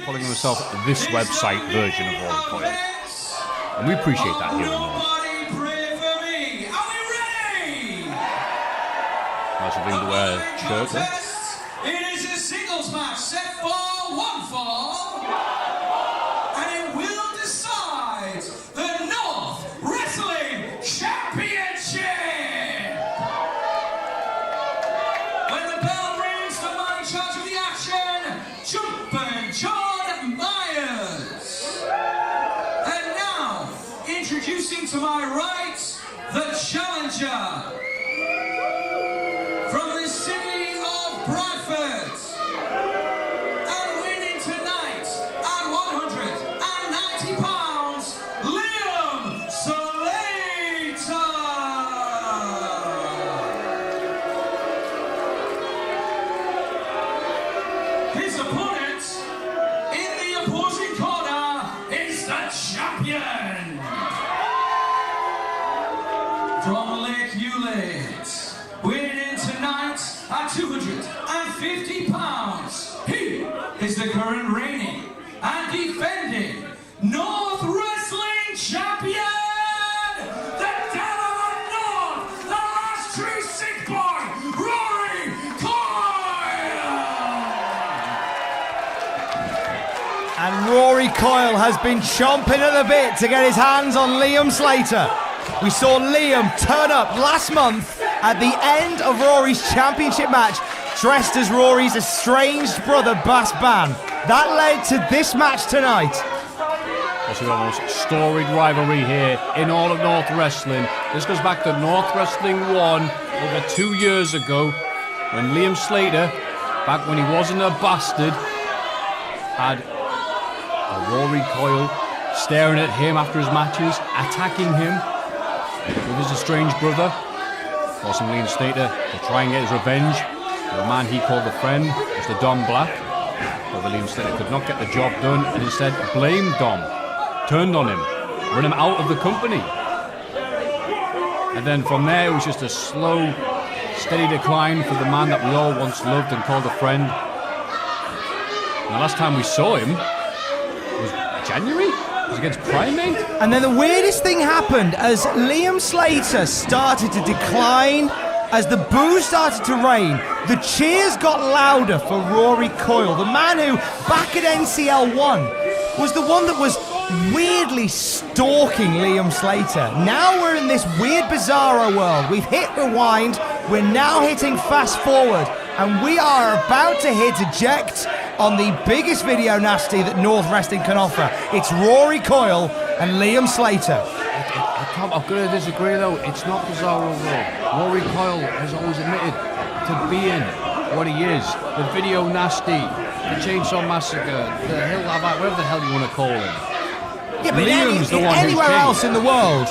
Calling himself this website version of Rory Coyle. And we appreciate that here in North. Nice of him to wear a shirt, eh? It is a singles match set for one fall, and it will decide the North Wrestling Championship. When the bell rings, the man in charge of the action, Jumpin' John Myers. And now, introducing to my right, the challenger. From the city of Bradford, and winning tonight at 190 pounds, Liam Slater. His opponent in the opposing corner is the champion from Lake Hewlett, winning tonight at 250 pounds. He is the current reigning and defending North Wrestling Champion, the Dad of the North, the last true sick boy, Rory Coyle. And Rory Coyle has been chomping at the bit to get his hands on Liam Slater. We saw Liam turn up last month at the end of Rory's championship match, dressed as Rory's estranged brother, Bass Ban. That led to this match tonight. This is the most storied rivalry here in all of North Wrestling. This goes back to North Wrestling 1 over 2 years ago, when Liam Slater, back when he wasn't a bastard, had a Rory Coyle staring at him after his matches, attacking him with his estranged brother, forcing Liam Slater to try and get his revenge for a man he called a friend, Mr. Dom Black. But Liam Slater could not get the job done and instead blamed Dom, turned on him, run him out of the company. And then from there it was just a slow, steady decline for the man that we all once loved and called a friend. And the last time we saw him was January? It was against Primate. And then the weirdest thing happened as Liam Slater started to decline, as the boos started to rain. The cheers got louder for Rory Coyle, the man who, back at NCL 1, was the one that was weirdly stalking Liam Slater. Now we're in this weird bizarro world. We've hit rewind, we're now hitting fast forward, and we are about to hit eject on the biggest video nasty that North Wrestling can offer. It's Rory Coyle and Liam Slater. I'm going to disagree though, it's not bizarro though. Rory Coyle has always admitted to being what he is. The video nasty, the Chainsaw Massacre, the Hill of whatever the hell you want to call him. Yeah, but Liam's the one anywhere who's king. else in the world,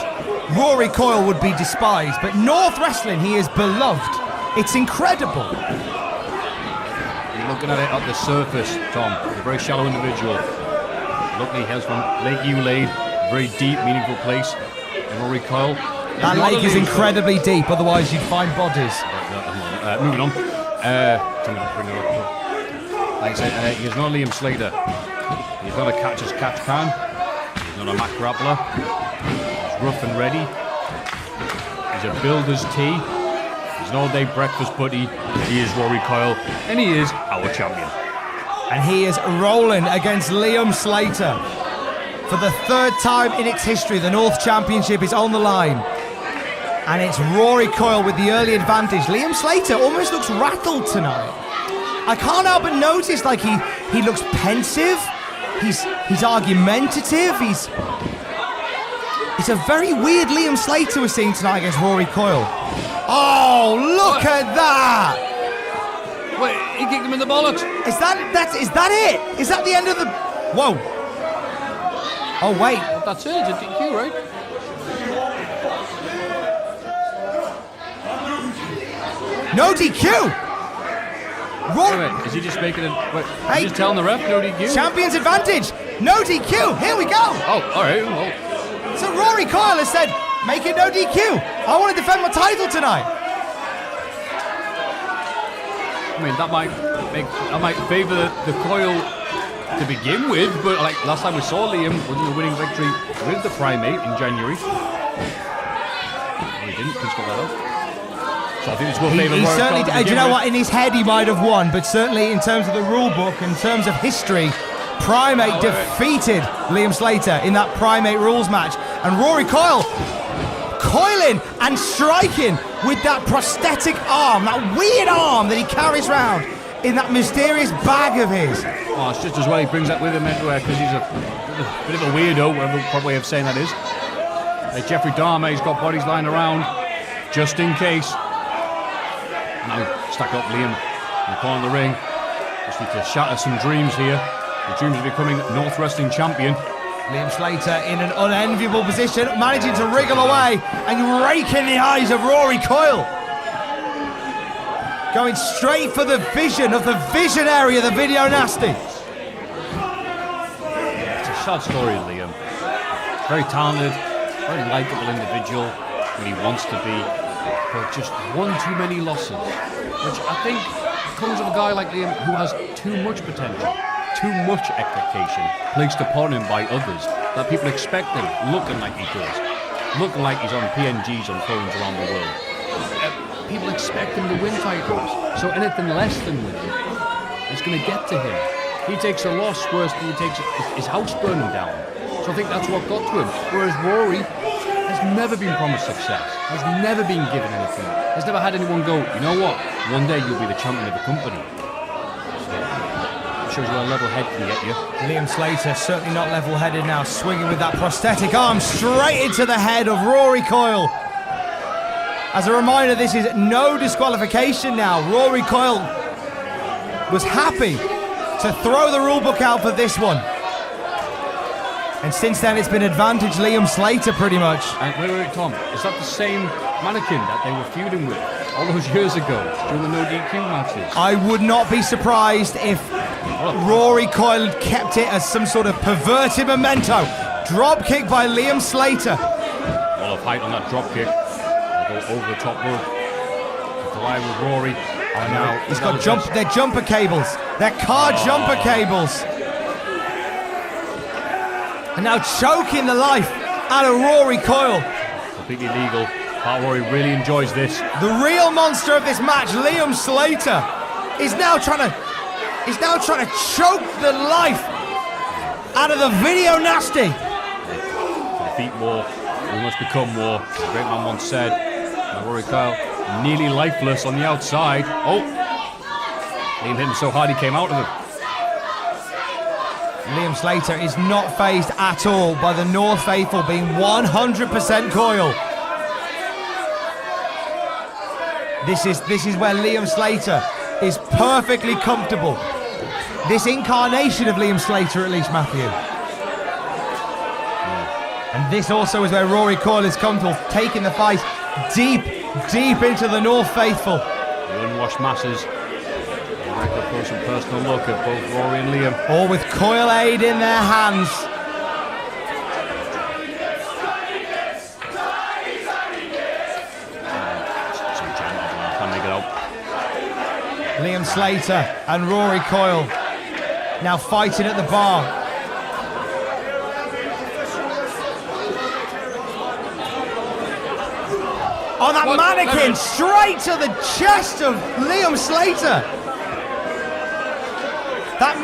Rory Coyle would be despised, but North Wrestling, he is beloved. It's incredible. You're looking at it at the surface, Tom. He's a very shallow individual. Luckily, he hails from Lake Hewlett, a very deep, meaningful place. And Rory Coyle. That lake is incredibly deep, otherwise you'd find bodies. Moving on. Like I said, he's not Liam Slater. He's not a catch-as-catch can. He's not a mat grappler. He's rough and ready. He's a builder's tee. He's an all-day breakfast buddy. He is Rory Coyle, and he is our champion. And he is rolling against Liam Slater. For the third time in its history, the North Championship is on the line. And it's Rory Coyle with the early advantage. Liam Slater almost looks rattled tonight. I can't help but notice, like, he looks pensive. He's argumentative. He's a very weird Liam Slater we're seeing tonight against Rory Coyle. Oh, look at that! Wait, he kicked him in the bollocks. Is that it? Is that the end of the... Whoa. Oh, wait. That's it, it's a DQ, right? No DQ. Wait, is he just making it? Wait, Hey. he's just telling the ref no DQ? Champion's advantage. No DQ. Here we go. Oh, all right. Well, So Rory Coyle has said, make it no DQ. I want to defend my title tonight. I mean, that might favour the Coyle to begin with, but like last time we saw Liam was the winning victory with the Primate in January. He didn't. Just got that out. So I think it's will favour He Rory certainly, Coyle to do you know begin what? In his head, he might have won, but certainly in terms of the rule book, in terms of history, Primate defeated Liam Slater in that Primate rules match, and Rory Coyle coiling and striking with that prosthetic arm, that weird arm that he carries around in that mysterious bag of his. Oh, it's just as well he brings that with him everywhere because he's a bit of a weirdo, whatever the proper way of saying that is. Like Jeffrey Dahmer, he's got bodies lying around just in case. Now stack up Liam in the corner of the ring. Just need to shatter some dreams here. The dreams of becoming North Wrestling champion. Liam Slater in an unenviable position, managing to wriggle away and raking the eyes of Rory Coyle. Going straight for the vision of the visionary of the Video Nasty. It's a sad story, Liam. Very talented, very likeable individual when he wants to be, but just one too many losses, which I think comes of a guy like Liam who has too much potential, too much expectation placed upon him by others, that people expect him looking like he does, looking like he's on PNGs on phones around the world. People expect him to win titles, so anything less than winning is going to get to him. He takes a loss worse than he takes his house burning down. So I think that's what got to him. Whereas Rory has never been promised success, has never been given anything, has never had anyone go, you know what, one day you'll be the champion of the company. So it shows you a level head can get you. Liam Slater certainly not level-headed now, swinging with that prosthetic arm straight into the head of Rory Coyle. As a reminder, this is no disqualification now. Rory Coyle was happy to throw the rulebook out for this one. And since then, it's been advantage Liam Slater pretty much. And wait, Tom, is that the same mannequin that they were feuding with all those years ago during the no DQ matches? I would not be surprised if Rory Coyle had kept it as some sort of perverted memento. Drop kick by Liam Slater. Well, of height on that drop kick. Go over the top rope. To lie with Rory. Oh, now He's got their jumper cables. Their car jumper cables. And now choking the life out of Rory Coyle. Completely legal. Pat Rory really enjoys this. The real monster of this match, Liam Slater, is now trying to choke the life out of the Video Nasty. To defeat war, we must become war. The great man once said. And Rory Coyle nearly lifeless on the outside. Oh! Liam hit him so hard he came out of it. Liam Slater is not phased at all by the North faithful being 100% Coyle. This is where Liam Slater is perfectly comfortable. This incarnation of Liam Slater, at least, Matthew. And this also is where Rory Coyle is comfortable, taking the fight deep into the North faithful. The unwashed masses. I'll close some personal look at both Rory and Liam. All with Coyle aid in their hands. Some chanting, I can't make it out. Liam Slater and Rory Coyle now fighting at the bar. Oh, that mannequin straight to the chest of Liam Slater. That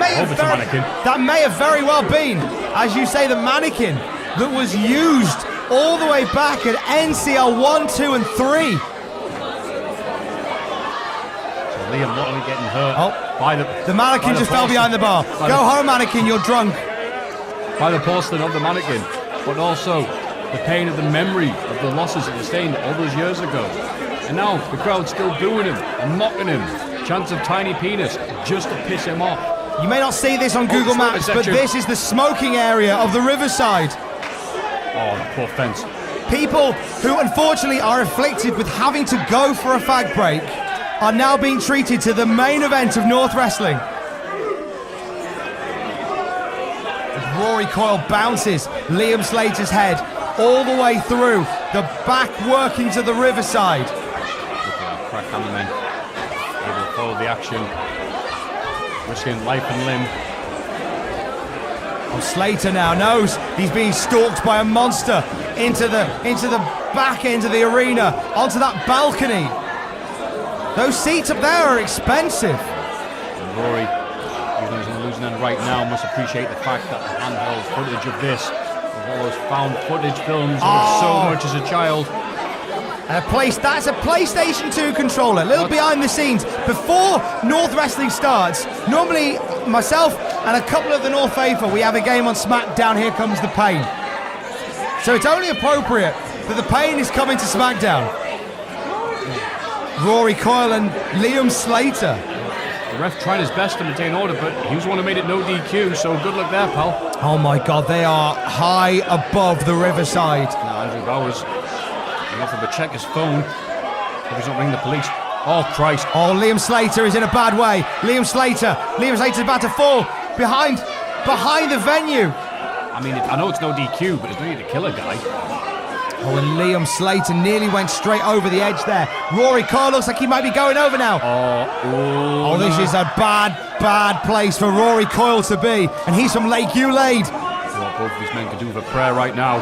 may have very well been, as you say, the mannequin that was used all the way back at NCL 1, 2 and 3. So Liam not only getting hurt by the mannequin just fell behind the bar. Go home, mannequin, you're drunk. By the porcelain of the mannequin, but also the pain of the memory of the losses that sustained all those years ago. And now the crowd's still booing him and mocking him. Chants of tiny penis just to piss him off. You may not see this on Google Maps, but this is the smoking area of the Riverside. Oh, the poor fence. People who unfortunately are afflicted with having to go for a fag break are now being treated to the main event of North Wrestling. As Rory Coyle bounces Liam Slater's head all the way through the back workings of the Riverside. Look at that crack hammerman. Able to follow the action. Risking life and limb. Oh, Slater now knows he's being stalked by a monster into the back end of the arena, onto that balcony. Those seats up there are expensive. And Rory, even though he's on the losing end right now, must appreciate the fact that the handheld footage of this, of all those found footage films, so much as a child. That's a PlayStation 2 controller. A little behind the scenes. Before North Wrestling starts, normally myself and a couple of the North Faithful, we have a game on SmackDown, Here Comes the Pain. So it's only appropriate that the pain is coming to SmackDown. Rory Coyle and Liam Slater. The ref tried his best to maintain order, but he was the one who made it no DQ, so good luck there, pal. Oh my God, they are high above the Riverside. Now Andrew Bowers nothing but check his phone. If he's not ringing the police. Oh Christ. Oh, Liam Slater is in a bad way. Liam Slater's about to fall behind the venue. I mean, I know it's no DQ, but there's no need to kill a guy. Oh, and Liam Slater nearly went straight over the edge there. Rory Coyle looks like he might be going over now. Oh, this is a bad place for Rory Coyle to be. And he's from Lake Ulade. What both of these men could do with a prayer right now.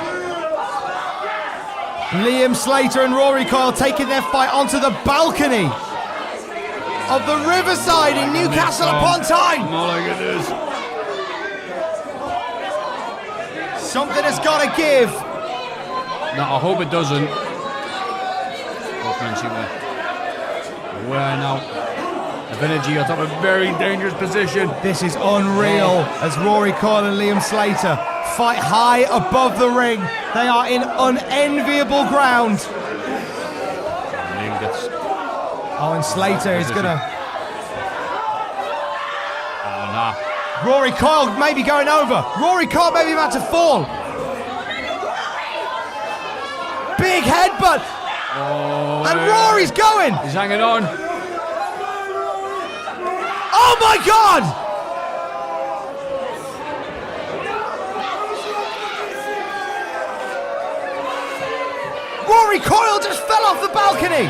Liam Slater and Rory Coyle taking their fight onto the balcony of the Riverside in Newcastle upon Tyne. Oh my goodness. Something has got to give. No, I hope it doesn't. Both men seem to wearing out of energy on top of a very dangerous position. This is unreal as Rory Coyle and Liam Slater fight high above the ring. They are in unenviable ground. Liam gets... Oh, and Slater is gonna... Oh, nah. Rory Coyle may be going over. Rory Coyle may be about to fall. Big headbutt. Oh, and Rory's going. He's hanging on. Oh my God! Rory Coyle just fell off the balcony.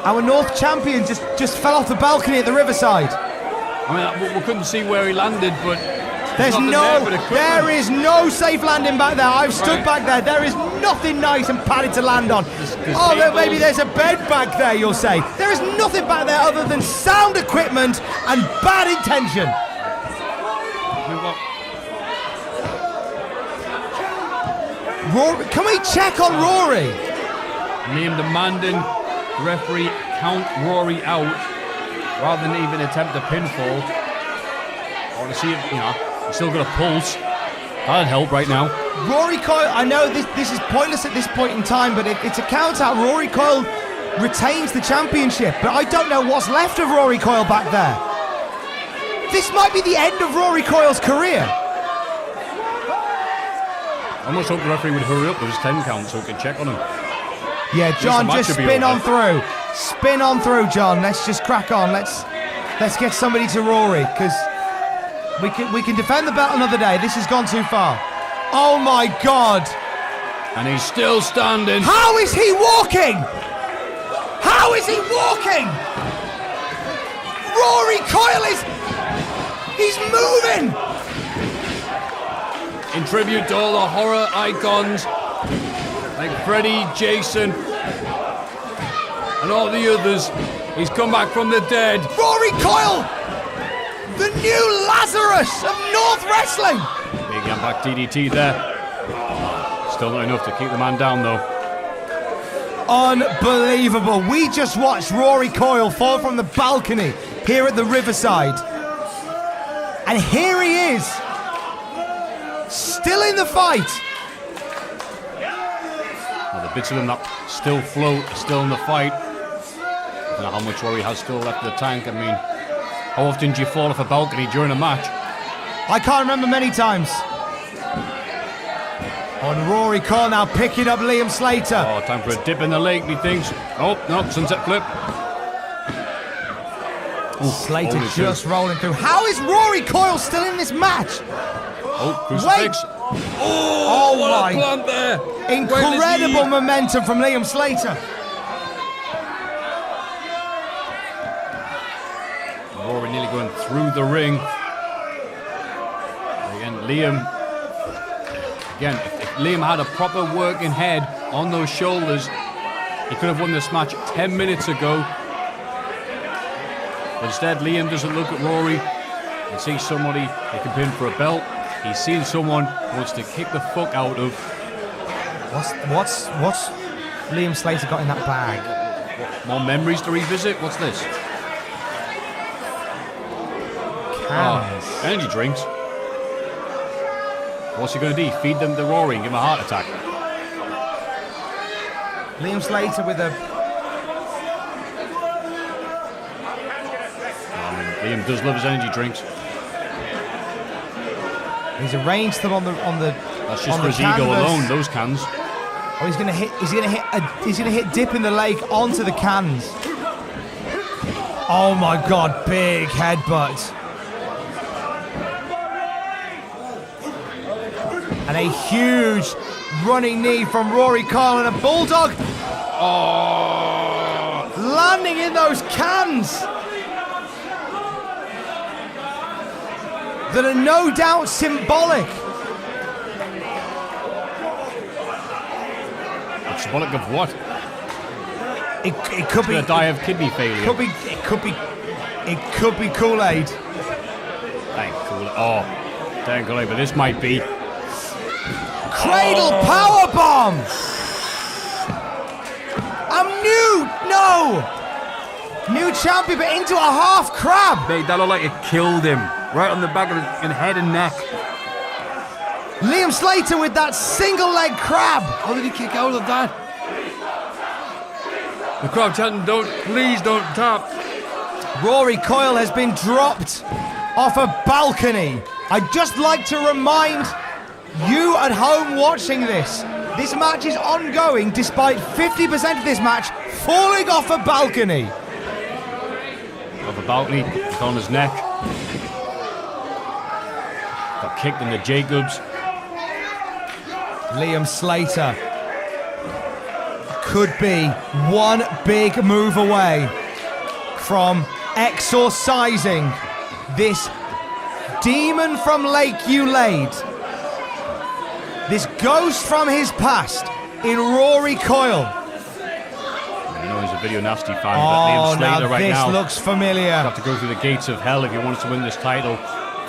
Our North champion just fell off the balcony at the Riverside. I mean, we couldn't see where he landed, but there is no safe landing back there. I've stood back there. There is nothing nice and padded to land on. Maybe there's a bed back there, you'll say. There is nothing back there other than sound equipment and bad intention. Rory, can we check on Rory? Liam demanding the referee count Rory out rather than even attempt a pinfall. I want to see if, he's still got a pulse. That'd help right now. Rory Coyle, I know this is pointless at this point in time, but it's a count out. Rory Coyle retains the championship, but I don't know what's left of Rory Coyle back there. This might be the end of Rory Coyle's career. I almost hope the referee would hurry up with his 10 count so we can check on him. Yeah, John, just spin on through. Spin on through, John. Let's just crack on. Let's get somebody to Rory, because we can defend the belt another day. This has gone too far. Oh my God! And he's still standing. How is he walking? How is he walking? Rory Coyle he's moving. In tribute to all the horror icons like Freddy, Jason, and all the others, he's come back from the dead. Rory Coyle, the new Lazarus of North Wrestling. Big impact DDT there. Still not enough to keep the man down, though. Unbelievable. We just watched Rory Coyle fall from the balcony here at the Riverside. And here he is, still in the fight. Well, the bits of him that still float are still in the fight. I don't know how much Rory has still left in the tank. I mean, How often do you fall off a balcony during a match? I can't remember many times. On Rory Coyle now picking up Liam Slater. Oh, time for a dip in the lake, he thinks. Oh, no, sunset flip. Ooh, Slater just rolling through. How is Rory Coyle still in this match? Oh, crucifix. Oh what my. a plant there. Incredible momentum from Liam Slater. Rory nearly going through the ring. Again, Liam. Again, if Liam had a proper working head on those shoulders, he could have won this match 10 minutes ago. But instead, Liam doesn't look at Rory and see somebody he can pin for a belt. He's seen someone he wants to kick the fuck out of. What's Liam Slater got in that bag? More memories to revisit? What's this? Cans. Oh, energy drinks. What's he going to do? Feed them to Rory and give him a heart attack? Liam Slater with a... Liam does love his energy drinks. He's arranged them on the That's just on for the his ego canvas. alone, those cans. Oh, he's gonna hit dip in the lake onto the cans. Oh my God, big headbutt. And a huge running knee from Rory Coyle and a bulldog. Oh! Landing in those cans. That are no doubt symbolic. Symbolic of what? It could be Gonna die of kidney failure. It could be Kool-Aid. Thank Kool-Aid. Oh, thank Kool-Aid, but this might be. Cradle power bomb. New champion, but into a half crab. Mate, that looked like it killed him. Right on the back of his head and neck. Liam Slater with that single leg crab. How did he kick out of that? The crowd chanting, please don't tap. Rory Coyle has been dropped off a balcony. I'd just like to remind you at home watching this match is ongoing despite 50% of this match falling off a balcony. Off a balcony, it's on his neck. Got kicked in the Jacobs. Liam Slater could be one big move away from exorcising this demon from Lake Ulade, this ghost from his past in Rory Coyle. You know he's a video nasty fan, but Oh, Liam Slater now right this now looks familiar. have to go through the gates of hell if he wants to win this title.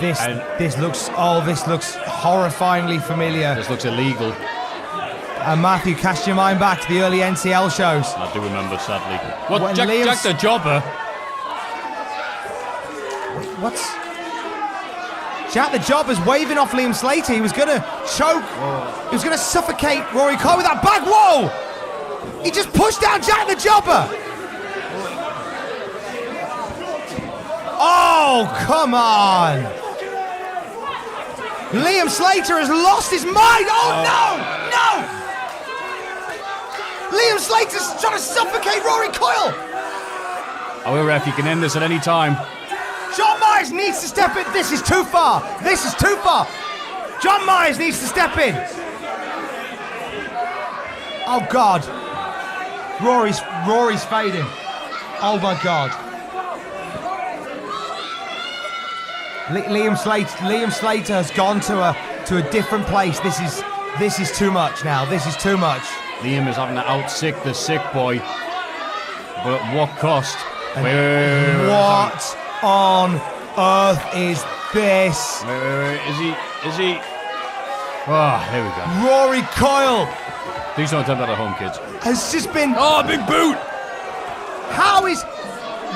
This looks horrifyingly familiar. This looks illegal. And Matthew, cast your mind back to the early NCL shows. I do remember, sadly. What? When Jack Liam's- the Jobber? What's... Jack the Jobber's waving off Liam Slater. He was going to choke. He was going to suffocate Rory Coyle with that bag. Whoa! He just pushed down Jack the Jobber. Oh, come on. Liam Slater has lost his mind. Oh, no! Liam Slater's trying to suffocate Rory Coyle. Oh, ref, you can end this at any time. John Myers needs to step in. This is too far. John Myers needs to step in. Oh, God. Rory's fading. Oh, my God. Liam Slater has gone to a different place. This is too much now. This is too much. Liam is having to out-sick the sick boy. But at what cost? Wait. What on earth is this? Wait. Is he? Oh, here we go. Rory Coyle Please don't attempt that at home, kids. has just been... Oh, big boot! How is...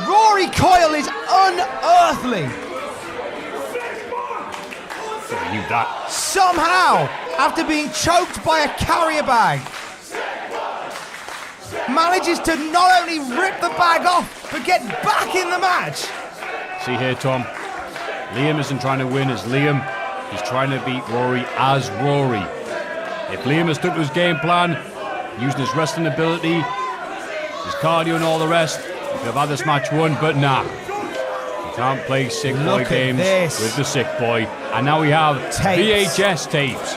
Rory Coyle is unearthly. I knew that. Somehow, after being choked by a carrier bag, manages to not only rip the bag off, but get back in the match. See here, Tom. Liam isn't trying to win as Liam. He's trying to beat Rory as Rory. If Liam has stuck to his game plan, using his wrestling ability, his cardio and all the rest, he could have had this match won, but nah. You can't play sick boy games with the sick boy. And now we have Tapes. VHS tapes.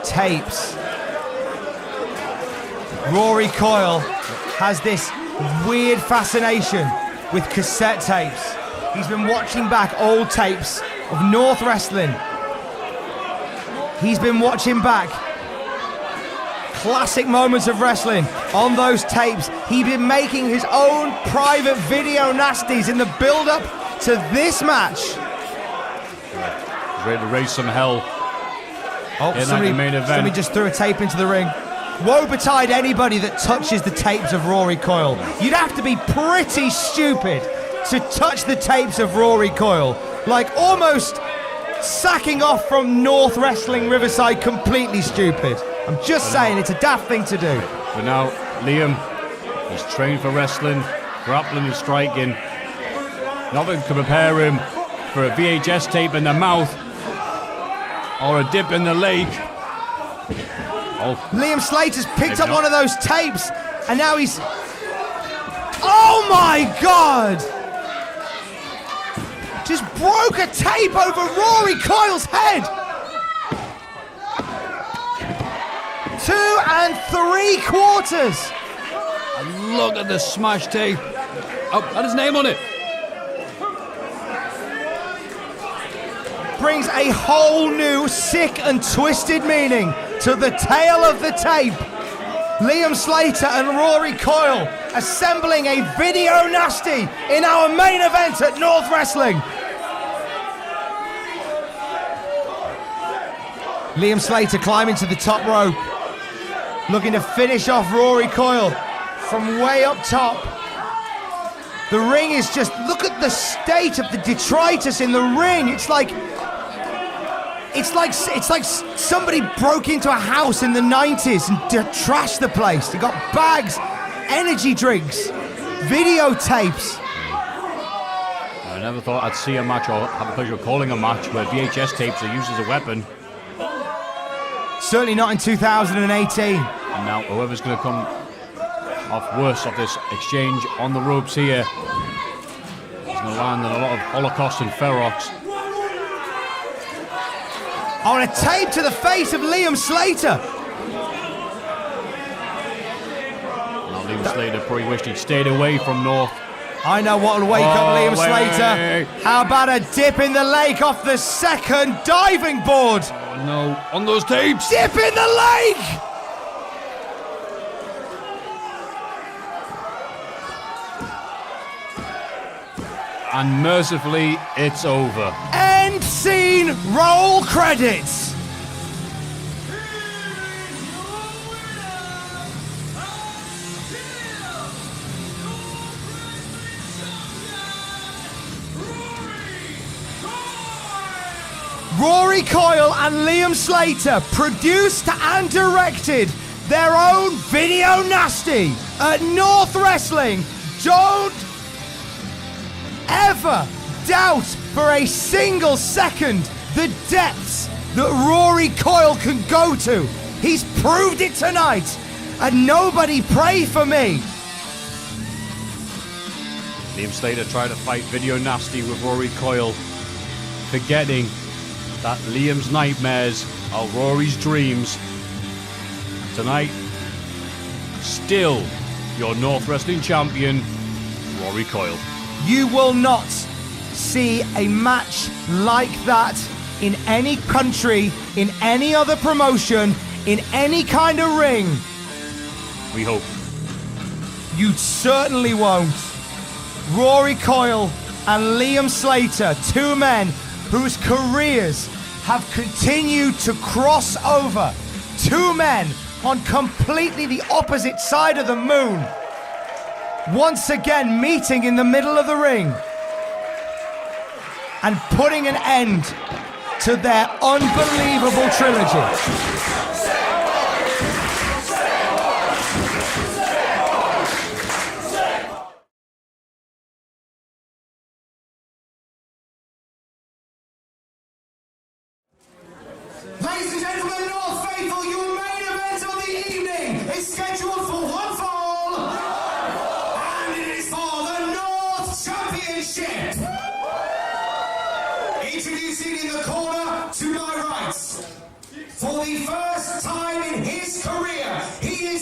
Tapes. Rory Coyle has this weird fascination with cassette tapes. He's been watching back old tapes of North Wrestling. He's been watching back classic moments of wrestling on those tapes. He's been making his own private video nasties in the build-up to this match. He's ready to raise some hell. Oh, somebody just threw a tape into the ring. Woe betide anybody that touches the tapes of Rory Coyle. You'd have to be pretty stupid to touch the tapes of Rory Coyle. Like almost sacking off from North Wrestling Riverside, completely stupid. I'm just saying, it's a daft thing to do. But now, Liam, he's trained for wrestling, grappling and striking. Nothing can prepare him for a VHS tape in the mouth or a dip in the lake. Oh. Liam Slater's picked up one of those tapes, and now he's... Oh my God! Just broke a tape over Rory Coyle's head! 2 3/4. And look at the smash tape. Oh, had his name on it. Brings a whole new sick and twisted meaning to the tale of the tape. Liam Slater and Rory Coyle assembling a video nasty in our main event at North Wrestling. Liam Slater climbing to the top rope, looking to finish off Rory Coyle from way up top. The ring is just, look at the state of the detritus in the ring. It's like somebody broke into a house in the 90s and trashed the place. They got bags, energy drinks, videotapes. I never thought I'd see a match or have the pleasure of calling a match where VHS tapes are used as a weapon. Certainly not in 2018. And now whoever's going to come off worse of this exchange on the ropes here is going to land in a lot of Holocaust and Ferox. On a tape to the face of Liam Slater. Now Liam Slater probably wished he'd stayed away from North. I know what'll wake up Liam Slater. Wait. How about a dip in the lake off the second diving board? Oh no, on those tapes! Dip in the lake! And mercifully, it's over. End scene, roll credits. Rory Coyle and Liam Slater produced and directed their own video nasty at North Wrestling. Don't ever doubt for a single second the depths that Rory Coyle can go to. He's proved it tonight, and nobody pray for me. Liam Slater tried to fight video nasty with Rory Coyle, forgetting that Liam's nightmares are Rory's dreams. Tonight, still your North Wrestling champion, Rory Coyle. You will not see a match like that in any country, in any other promotion, in any kind of ring. We hope. You certainly won't. Rory Coyle and Liam Slater, two men whose careers have continued to cross over. Two men on completely the opposite side of the moon. Once again meeting in the middle of the ring and putting an end to their unbelievable trilogy.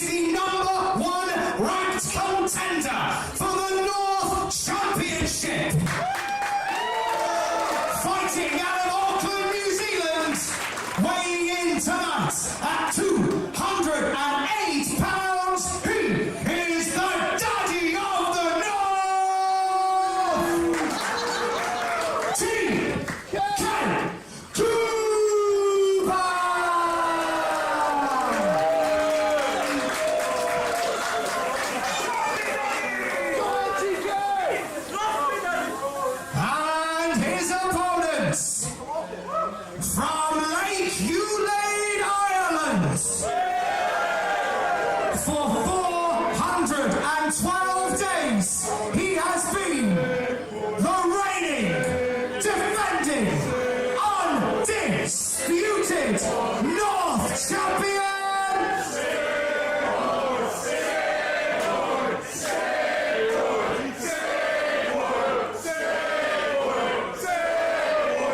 is the #1 ranked contender for the North Championship. Fighting out of Auckland, New Zealand, weighing in tonight at 208 pounds, he is the Daddy of the North, TK Cooper! And his opponents from Lake Ulade, Ireland, for 412 days, he has been the reigning, defending, undisputed North Champion!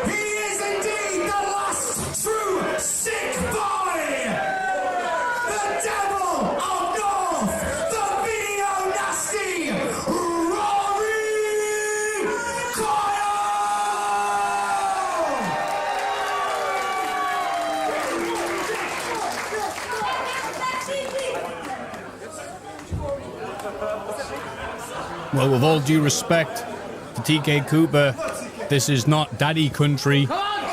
He is indeed the last true sick boy! The devil of North, the video nasty, Rory Coyle! Well, with all due respect to TK Cooper, this is not daddy country.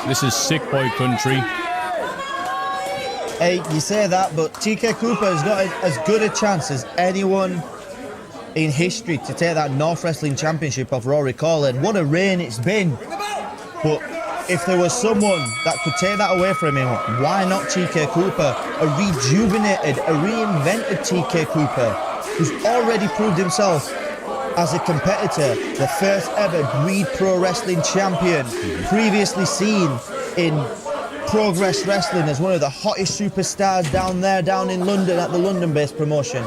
This is sick boy country. Hey, you say that, but TK Cooper has got as good a chance as anyone in history to take that North Wrestling Championship off Rory Coyle, and what a reign it's been. But if there was someone that could take that away from him, why not TK Cooper? A rejuvenated, a reinvented TK Cooper, who's already proved himself as a competitor, the first ever Breed Pro Wrestling champion, previously seen in Progress Wrestling as one of the hottest superstars down in London at the London-based promotion.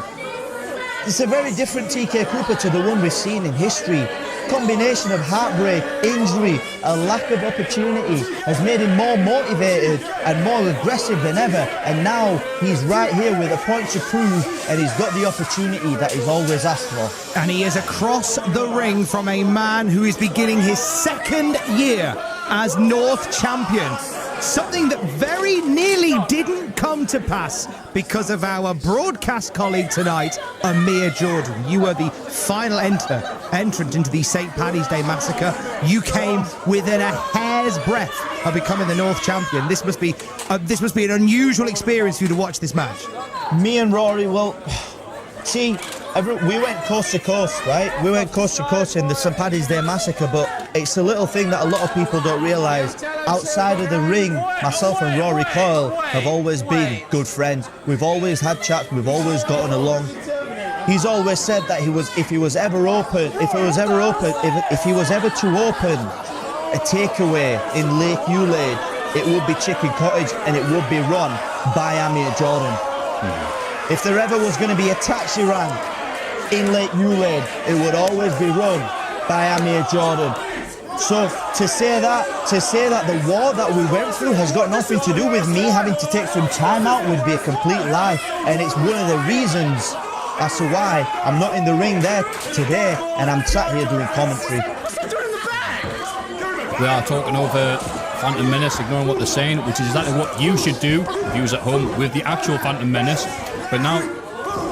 It's a very different TK Cooper to the one we've seen in history. Combination of heartbreak, injury, a lack of opportunity has made him more motivated and more aggressive than ever, and now he's right here with a point to prove, and he's got the opportunity that he's always asked for. And he is across the ring from a man who is beginning his second year as North Champion. Something that very nearly didn't come to pass because of our broadcast colleague tonight, Amir Jordan. You were the final entrant into the St. Paddy's Day Massacre. You came within a hair's breadth of becoming the North Champion. This must be an unusual experience for you to watch this match. Me and Rory, well, see, we went coast to coast, right? We went coast to coast in the St. Paddy's Day Massacre, but it's a little thing that a lot of people don't realise. Outside of the ring, myself and Rory Coyle have always been good friends. We've always had chats, we've always gotten along. He's always said that if he was ever to open a takeaway in Lake Ulade, it would be Chicken Cottage and it would be run by Amir Jordan. If there ever was going to be a taxi rank in Lake Ulade, it would always be run by Amir Jordan. So to say that the war that we went through has got nothing to do with me having to take some time out would be a complete lie, and it's one of the reasons as to why I'm not in the ring there today and I'm sat here doing commentary. We are talking over Phantom Menace, ignoring what they're saying, which is exactly what you should do if you was at home with the actual Phantom Menace. But now,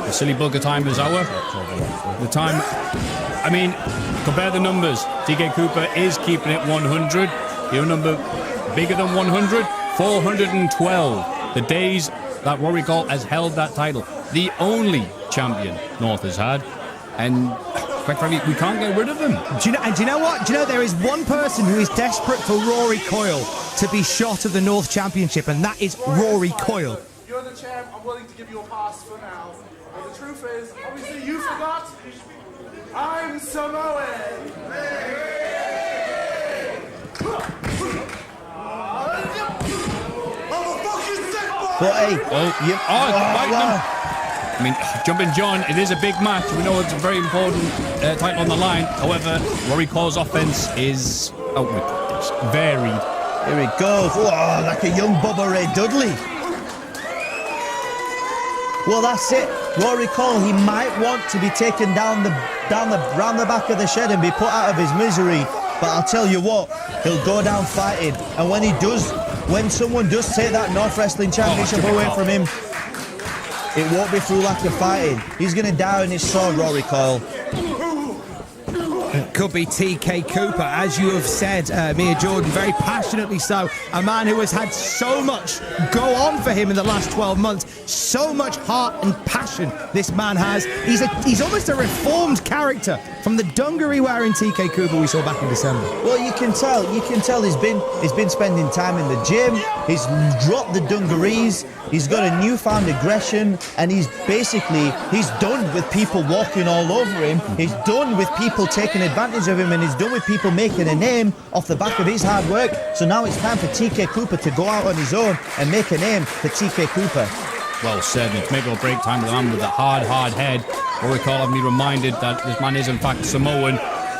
the silly bugger time is our. The time, I mean, compare the numbers. TK Cooper is keeping it 100. Your number bigger than 100? 412. The days that Rory Coyle has held that title. The only champion North has had. And quite frankly, we can't get rid of him. Do you know what? Do you know there is one person who is desperate for Rory Coyle to be shot of the North Championship, and that is Rory Coyle. You're the champ, I'm willing to give you a pass for now. But the truth is, obviously you forgot, I'm Samoan. But hey, I mean, Jumping John, it is a big match. We know it's a very important title on the line. However, Rory Coyle's offense is varied. Here he goes. Whoa, like a young Bubba Ray Dudley. Well, that's it. Rory Coyle, he might want to be taken round the back of the shed and be put out of his misery. But I'll tell you what, he'll go down fighting. And when he does, when someone does take that North Wrestling Championship away from him, it won't be through lack of fighting. He's going to die on his sword, Rory Coyle. Could be TK Cooper, as you have said, Mia Jordan, very passionately so. A man who has had so much go on for him in the last 12 months. So much heart and passion this man has. He's almost a reformed character from the dungaree wearing TK Cooper we saw back in December. Well, you can tell he's been spending time in the gym. He's dropped the dungarees. He's got a newfound aggression, and he's done with people walking all over him. He's done with people taking advantage of him, and he's done with people making a name off the back of his hard work. So now it's time for TK Cooper to go out on his own and make a name for TK Cooper. Well said. It's make or break time with a man with a hard head. Rory Coyle having me reminded that this man is in fact Samoan.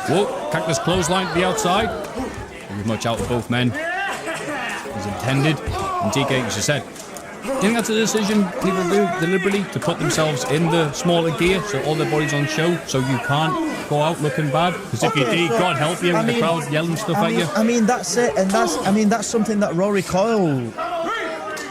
Whoa, cactus clothesline to the outside. There was much out of both men as intended. And TK, as you said, do you think that's a decision people do deliberately to put themselves in the smaller gear so all their body's on show so you can't go out looking bad? Because if you do, God help you with the crowd yelling stuff at you. I mean, that's it, and that's something that Rory Coyle,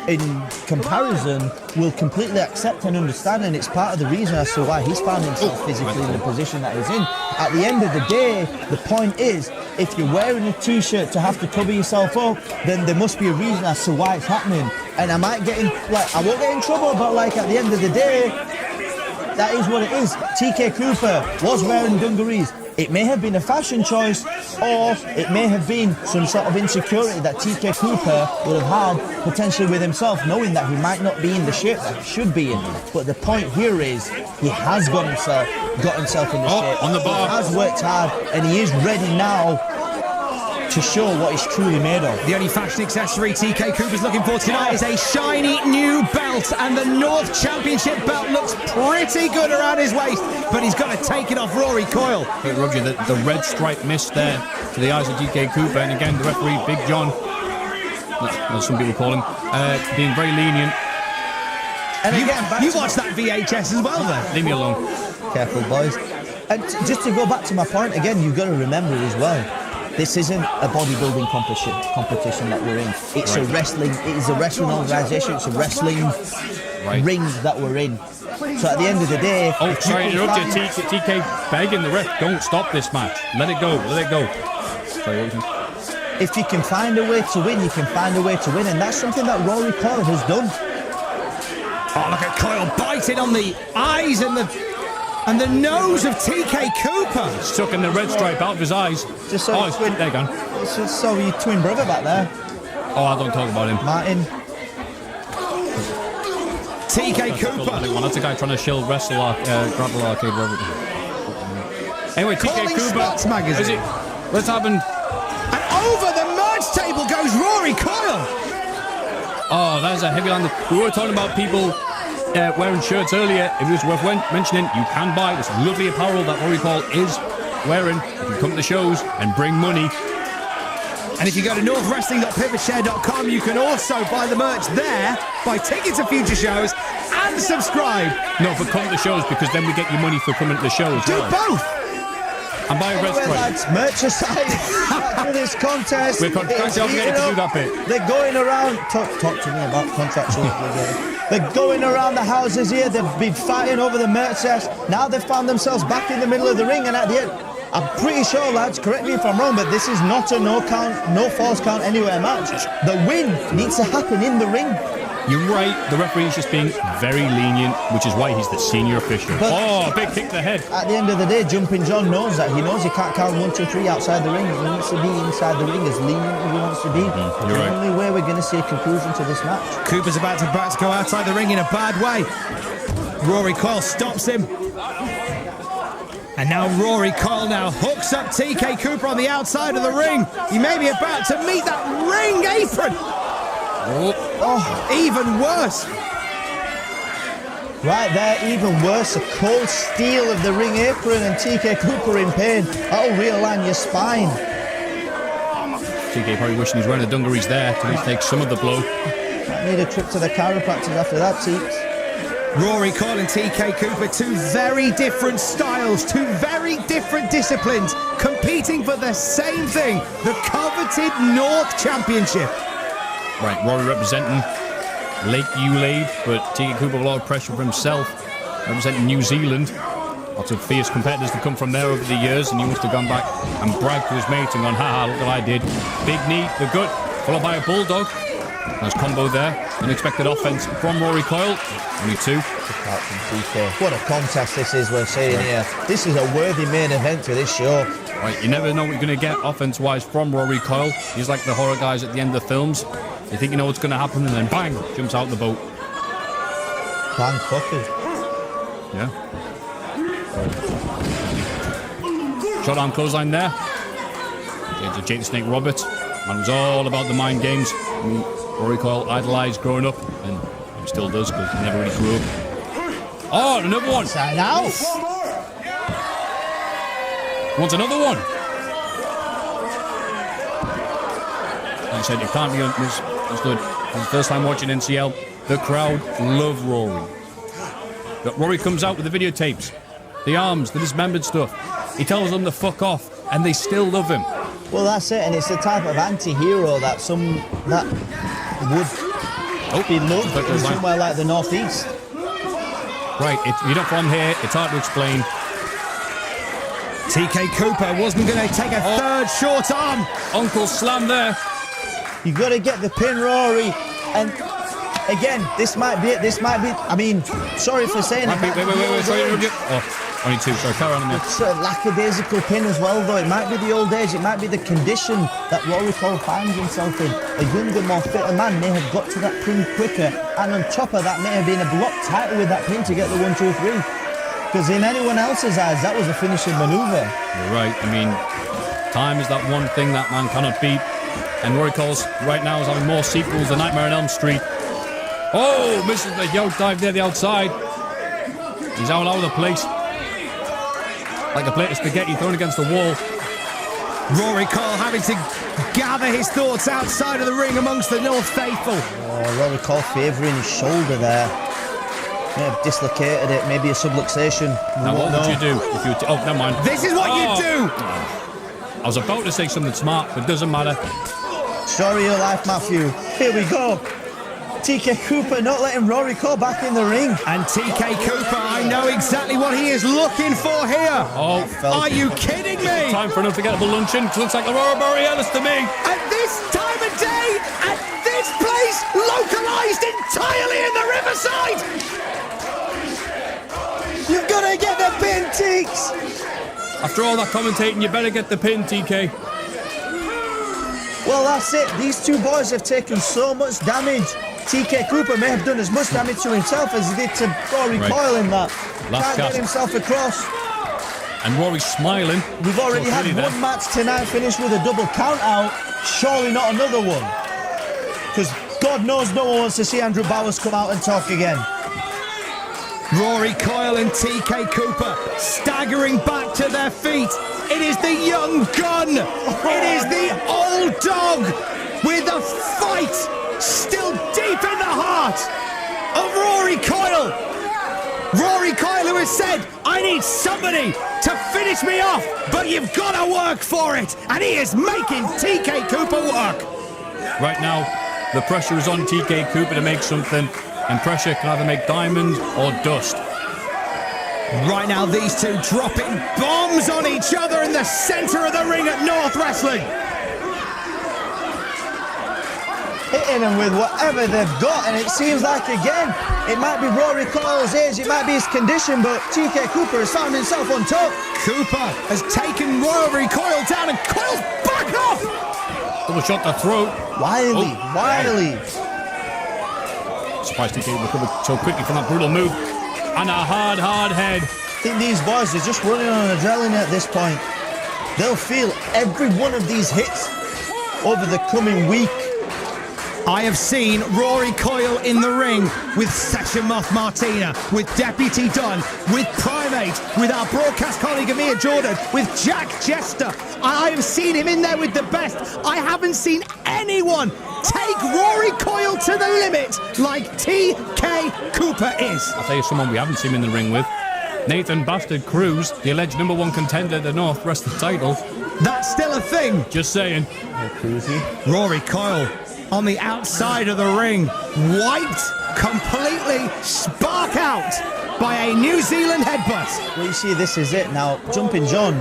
in comparison, will completely accept and understand, and it's part of the reason as to why he's found himself physically in the position that he's in. At the end of the day, the point is, if you're wearing a t-shirt to have to cover yourself up, then there must be a reason as to why it's happening. And I won't get in trouble, but at the end of the day, that is what it is. TK Cooper was wearing dungarees. It may have been a fashion choice, or it may have been some sort of insecurity that TK Cooper would have had potentially with himself, knowing that he might not be in the shape that he should be in. But the point here is, he has got himself in the shape. On the bar. He has worked hard, and he is ready now to show what he's truly made of. The only fashion accessory TK Cooper's looking for tonight is a shiny new belt, and the North Championship belt looks pretty good around his waist, but he's got to take it off Rory Coyle. Hey, Roger, the red stripe missed there to the eyes of TK Cooper, and again the referee, Big John, as some people call him, being very lenient. And You watched that VHS as well then? Leave me alone. Careful, boys. And just to go back to my point again, you've got to remember as well, this isn't a bodybuilding competition that we're in. It's a wrestling. It is a wrestling organisation. It's a wrestling ring that we're in. So at the end of the day, sorry, interrupt you. TK begging the ref, don't stop this match. Let it go. Sorry, if you can find a way to win, you can find a way to win, and that's something that Rory Coyle has done. Oh, look at Coyle biting on the eyes and the nose of TK Cooper. Sucking the red stripe out of his eyes. Just so there you go. It's just so your twin brother back there. Oh, I don't talk about him. Martin. TK Cooper. That's a guy trying to shield wrestle grapple arcade. Anyway, TK Cooper. Magazine. What's happened? And over the merge table goes Rory Coyle. Oh, that's a heavy land. We were talking about people wearing shirts earlier. It was worth mentioning. You can buy this lovely apparel that Rory Coyle is wearing. You can come to the shows and bring money. And if you go to northwrestling.pivotshare.com, you can also buy the merch there, buy tickets to future shows, and subscribe. No, but come to the shows, because then we get you money for coming to the shows. Do both. And buy a red stripe. Lads, merch aside, after this contest, We're contractually obligated to do that bit. They're going around. Talk to me about contractual obligations. They're going around the houses here. They've been fighting over the merch chest. Now they've found themselves back in the middle of the ring, and at the end, I'm pretty sure, lads, correct me if I'm wrong, but this is not a no falls count anywhere match. The win needs to happen in the ring. You're right, the referee's just being very lenient, which is why he's the senior official. But big kick to the head. At the end of the day, Jumping John knows that. He knows he can't count 1, 2, 3 outside the ring. He wants to be inside the ring as lenient as he wants to be. You're the right. only way we're going to see a conclusion to this match. Cooper's about to go outside the ring in a bad way. Rory Coyle stops him. And now Rory Coyle hooks up TK Cooper on the outside of the ring. He may be about to meet that ring apron. Oh, even worse. Right there, even worse, a cold steel of the ring apron, and TK Cooper in pain. That'll realign your spine. TK probably wishing he's wearing the dungarees there to at least take some of the blow. Might need a trip to the chiropractor after that, Teeps. Rory Coyle and TK Cooper, two very different styles, two very different disciplines, competing for the same thing, the coveted North Championship. Right, Rory representing Lake Eulaid, but TK Cooper with a lot of pressure for himself, representing New Zealand. Lots of fierce competitors that come from there over the years, and he must have gone back and bragged to his mates and gone, haha, look what I did. Big knee, the gut, followed by a bulldog. Nice combo there. Unexpected offense from Rory Coyle. Only two. What a contest this is we're seeing here. This is a worthy main event to this show. Right, you never know what you're going to get offense-wise from Rory Coyle. He's like the horror guys at the end of the films. You think you know what's going to happen, and then bang, jumps out the boat. Bang fucking. Yeah. Shot arm clothesline there. Jake the Snake Roberts. Man was all about the mind games. Rory Coyle idolised growing up, and he still does because he never really grew up. Oh, another one. Side out. Wants another one. Like I said, you can't be misunderstood. It's the first time watching NCL. The crowd love Rory. But Rory comes out with the videotapes, the arms, the dismembered stuff. He tells them to fuck off, and they still love him. Well, that's it, and it's the type of anti-hero that would be loved in somewhere like the Northeast. Right, if you're not from here, it's hard to explain. TK Cooper wasn't going to take a third short arm. Uncle slam there. You've got to get the pin, Rory, and again, this might be it. This might be. I mean, sorry for saying it. Wait. Sorry, only two. Sorry, carry on. It's a lackadaisical pin as well, though. It might be the old age. It might be the condition that Rory Coyle finds himself in. A younger, more fitter man may have got to that pin quicker, and on top of that, may have been a block tighter with that pin to get the 1, 2, 3. Because in anyone else's eyes, that was a finishing manoeuvre. You're right. I mean, time is that one thing that man cannot beat. And Rory Coyle right now is having more sequels than Nightmare on Elm Street. Oh, misses the yoke dive there, the outside. He's all over the place. Like a plate of spaghetti thrown against the wall. Rory Coyle having to gather his thoughts outside of the ring amongst the North faithful. Oh, Rory Coyle favouring his shoulder there. May have dislocated it, maybe a subluxation. Now what would you do if you... Oh, never mind. This is what you do! I was about to say something smart, but it doesn't matter. Story of your life, Matthew. Here we go. TK Cooper not letting Rory Coyle back in the ring. And TK Cooper, I know exactly what he is looking for here. Oh, are you kidding me? Time for an unforgettable luncheon. Looks like Aurora Borealis to me. At this time of day, at this place, localized entirely in the Riverside. You've got to get the pin, Teeks. After all that commentating, you better get the pin, TK. Well, that's it. These two boys have taken so much damage. TK Cooper may have done as much damage to himself as he did to Rory Coyle in that. Can't get himself across. And Rory's smiling. We've already had one match tonight finish with a double count out. Surely not another one. Because God knows no one wants to see Andrew Bowers come out and talk again. Rory Coyle and TK Cooper staggering back to their feet. It is the young gun. It is the old dog with a fight still deep in the heart of Rory Coyle. Rory Coyle, who has said, I need somebody to finish me off, but you've got to work for it. And he is making TK Cooper work. Right now, the pressure is on TK Cooper to make something, and pressure can either make diamonds or dust. Right now, these two dropping bombs on each other in the centre of the ring at North Wrestling. Hitting them with whatever they've got, and it seems like, again, it might be Rory Coyle's age, it might be his condition, but TK Cooper has found himself on top. Cooper has taken Rory Coyle down, and Coyle's back off! Double shot to throat. Wily. Surprised TK recovered so quickly from that brutal move. And a hard head. I think these boys are just running on adrenaline at this point. They'll feel every one of these hits over the coming week. I have seen Rory Coyle in the ring with Session Moth Martina, with Deputy Dunn, with Primate, with our broadcast colleague Amir Jordan, with Jack Jester. I have seen him in there with the best. I haven't seen anyone take Rory Coyle to the limit like TK Cooper is. I'll tell you someone we haven't seen him in the ring with. Nathan Bastard Cruz, the alleged #1 contender at the North Wrestling title. That's still a thing. Just saying. Rory Coyle on the outside of the ring, wiped completely spark out by a New Zealand headbutt. Well, you see, this is it now. Jumping John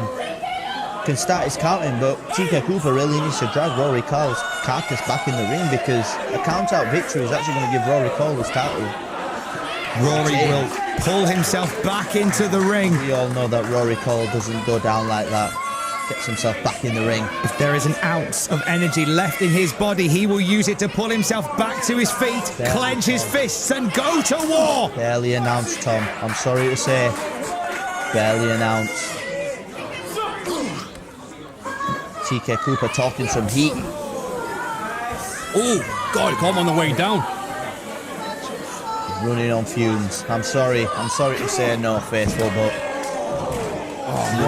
can start his counting, but TK Cooper really needs to drag Rory Coyle's carcass back in the ring, because a count-out victory is actually going to give Rory Coyle his title. Rory will pull himself back into the ring. We all know that Rory Coyle doesn't go down like that. Gets himself back in the ring. If there is an ounce of energy left in his body, he will use it to pull himself back to his feet, clench his fists and go to war. Barely announced, Tom. I'm sorry to say. Barely announced. TK Cooper talking some heat. Oh, God, he caught him on the way down. Running on fumes. I'm sorry to say no, faithful, but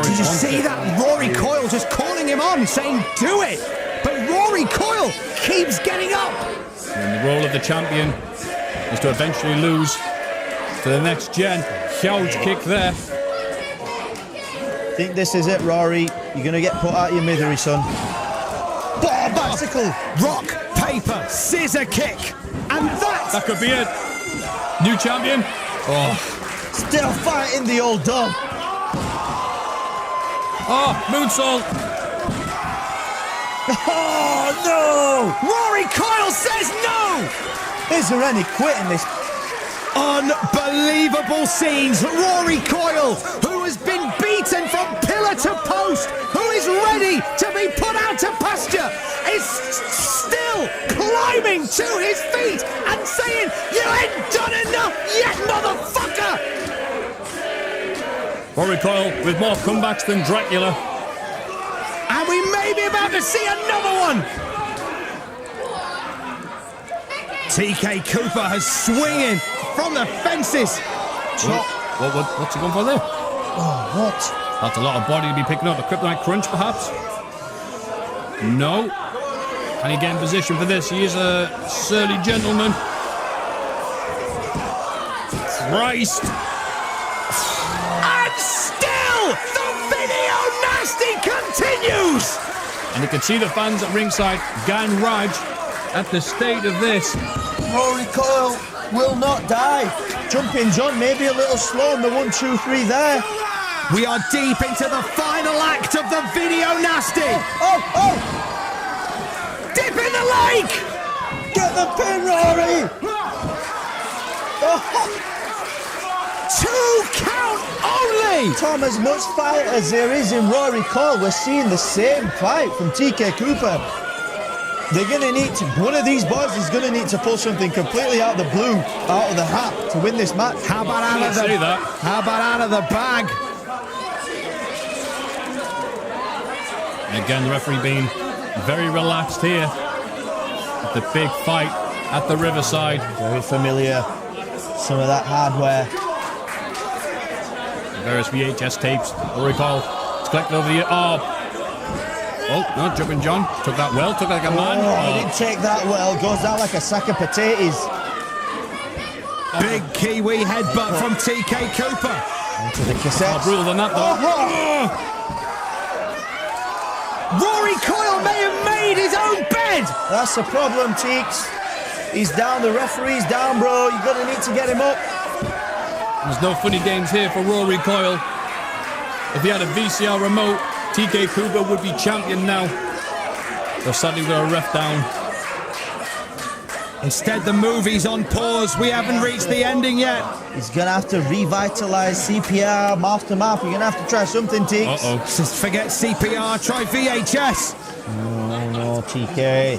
Did you see that? Rory Coyle just calling him on, saying, do it. But Rory Coyle keeps getting up. And the role of the champion is to eventually lose to the next gen. Huge kick there. think this is it, Rory. You're going to get put out of your misery, son. Bicycle. Rock, paper, scissor kick. And That could be it. New champion. Oh, Still fighting the old dog. oh, moonsault. Oh, no! Rory Coyle says no! Is there any quitting this? Unbelievable scenes. Rory Coyle, who has been beaten from pillar to post, who is ready to be put out to pasture, is still climbing to his feet and saying, you ain't done enough yet, motherfucker! Rory Coyle with more comebacks than Dracula. And we may be about to see another one. TK Cooper has swinging from the fences. What's he going for there? Oh, what? That's a lot of body to be picking up. A kryptonite crunch, perhaps? No. Can he get in position for this? He is a surly gentleman. Christ. And still, the video nasty continues. And you can see the fans at ringside going Raj at the state of this. Rory Coyle will not die. Jumping John, maybe a little slow on the 1, 2, 3 there. We are deep into the final act of the video nasty. Oh! Dip in the lake. Get the pin, Rory! Oh, 2 count only. Tom, as much fight as there is in Rory Coyle, we're seeing the same fight from TK Cooper. They're going to need to, one of these boys is going to need to pull something completely out of the blue, out of the hat to win this match. How about out of the bag? Again, the referee being very relaxed here. The big fight at the Riverside. Very familiar. Some of that hardware. Various VHS tapes. Rory Coyle is collecting over the... Oh, no, Jumping John took that well, took like a man. He didn't take that well, goes down like a sack of potatoes. Big Kiwi headbutt from TK Cooper. Into the cassette. More brutal than that, though. Rory Coyle may have made his own bed. That's the problem, Teeks. He's down, the referee's down, bro. You're going to need to get him up. There's no funny games here for Rory Coyle. If he had a VCR remote, TK Cooper would be champion now. They're sadly with a ref down. Instead, the movie's on pause. We haven't reached the ending yet. He's going to have to revitalise CPR, mouth to mouth. You're going to have to try something, Teeks. Uh-oh. Just forget CPR, try VHS. No, TK.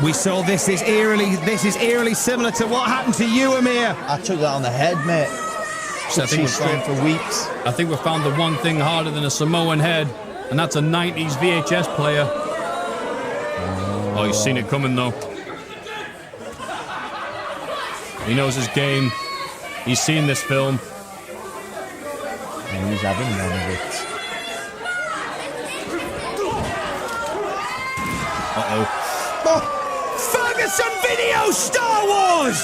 We saw this is eerily similar to what happened to you, Amir. I took that on the head, mate. So I think She's straight for weeks. I think we've found the one thing harder than a Samoan head, and that's a 90s VHS player. Oh, he's seen it coming, though. He knows his game. He's seen this film. And he's having none of it. Uh-oh. Oh, Ferguson Video Star Wars!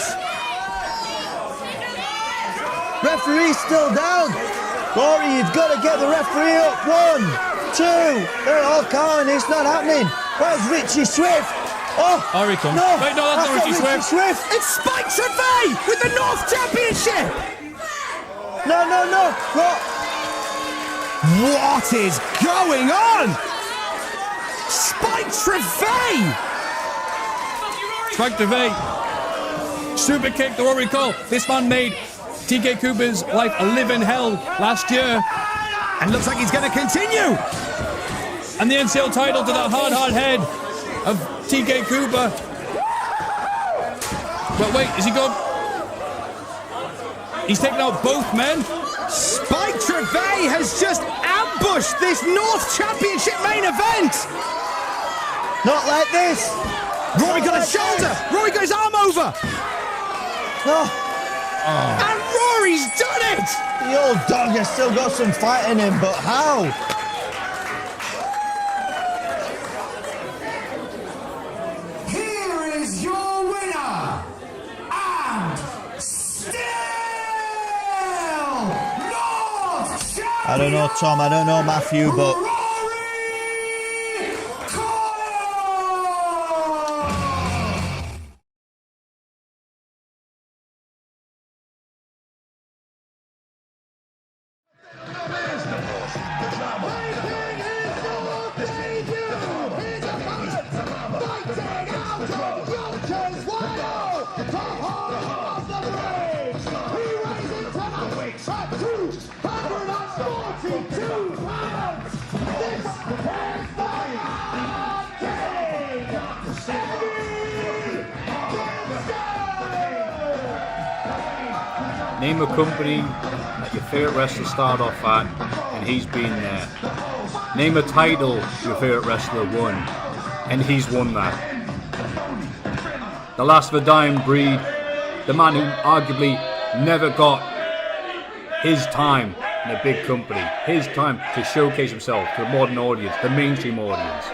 Referee's still down. Rory, you've got to get the referee up. 1, 2. They're all counting. It's not happening. Where's Richie Swift? Oh, Here he comes. No, Wait, no, that's not Richie Swift. It's Spike Trevay with the North Championship! No. What is going on? Spike Trevay! Spike Trevay. Super kick to Rory Coyle. This man made TK Cooper's life a living hell last year. And looks like he's going to continue. And the NCL title to the hard head of TK Cooper. But wait, is he gone? He's taken out both men. Spike Trevay has just ambushed this North Championship main event. Not like this. Rory got a shoulder. Rory got his arm over. No. And Rory's done it. The old dog has still got some fight in him, but how? Here is your winner, and still North Champion. I don't know, Tom. I don't know, Matthew, but Rory Coyle. Name a company that your favourite wrestler started off at, and he's been there. Name a title your favourite wrestler won, and he's won that. The last of a dying breed, the man who arguably never got his time in a big company, his time to showcase himself to the modern audience, the mainstream audience.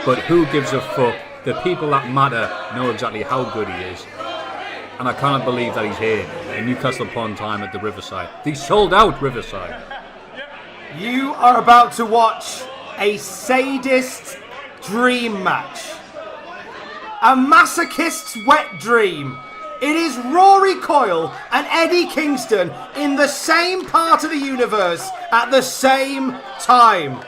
But who gives a fuck? The people that matter know exactly how good he is. And I can't believe that he's here in Newcastle upon Tyne at the Riverside. They sold out Riverside. You are about to watch a sadist dream match. A masochist's wet dream. It is Rory Coyle and Eddie Kingston in the same part of the universe at the same time.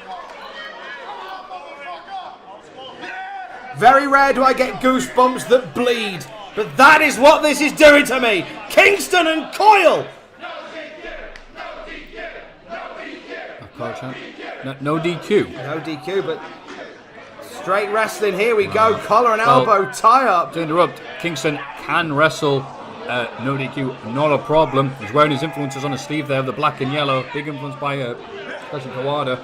Very rare do I get goosebumps that bleed, but that is what this is doing to me. Kingston and Coyle. No DQ. No DQ, but straight wrestling. Here we go. Collar and elbow tie up. To interrupt, Kingston can wrestle. No DQ, not a problem. He's wearing his influences on his sleeve there, the black and yellow. Big influence by President Kawada.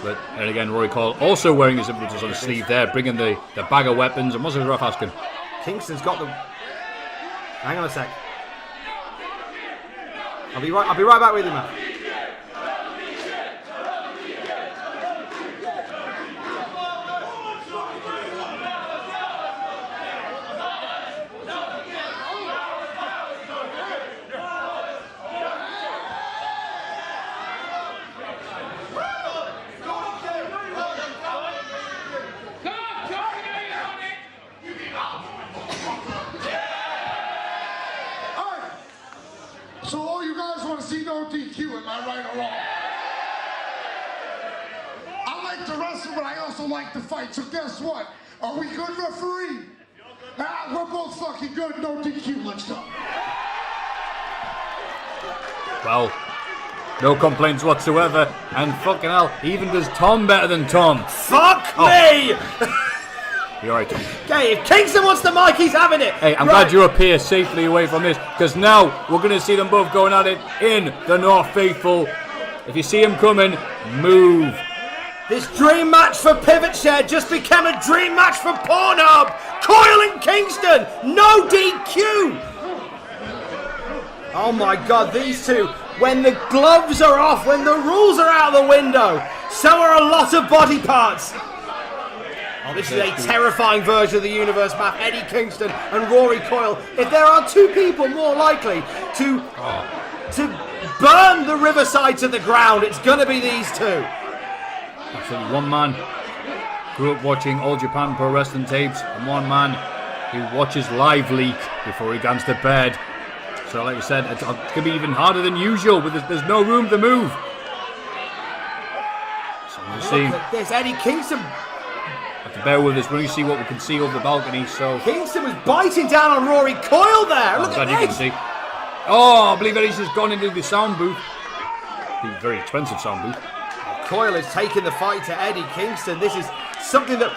But then again, Rory Coyle also wearing his influences on his sleeve there, bringing the bag of weapons. And what's the ref asking? Kingston's got the. Hang on a sec. I'll be right back with you, man. So all you guys want to see no DQ, am I right or wrong? I like to wrestle, but I also like to fight. So guess what? Are we good, referee? We're both fucking good. No DQ. Let's go. Well, no complaints whatsoever. And fucking hell, he even does Tom better than Tom. Fuck me! You're right, Tom. Okay, if Kingston wants the mic, he's having it. Hey, I'm glad you're up here safely away from this, because now we're going to see them both going at it in the North Faithful. If you see him coming, move. This dream match for Pivot Share just became a dream match for Pornhub. Coyle and Kingston, no DQ. Oh my God, these two, when the gloves are off, when the rules are out of the window, so are a lot of body parts. This is a terrifying version of the universe map. Eddie Kingston and Rory Coyle. If there are two people more likely to burn the Riverside to the ground, it's going to be these two. Absolutely. One man grew up watching All Japan Pro Wrestling tapes, and one man who watches Live Leak before he goes to bed. So like we said, it's going to be even harder than usual, but there's no room to move. So we'll see. There's Eddie Kingston. Have to bear with us when we see what we can see over the balcony. So Kingston was biting down on Rory Coyle there. Look at you can this. see. Oh, I believe Eddie's just gone into the sound booth. The very expensive sound booth. Coyle is taking the fight to Eddie Kingston. This is something that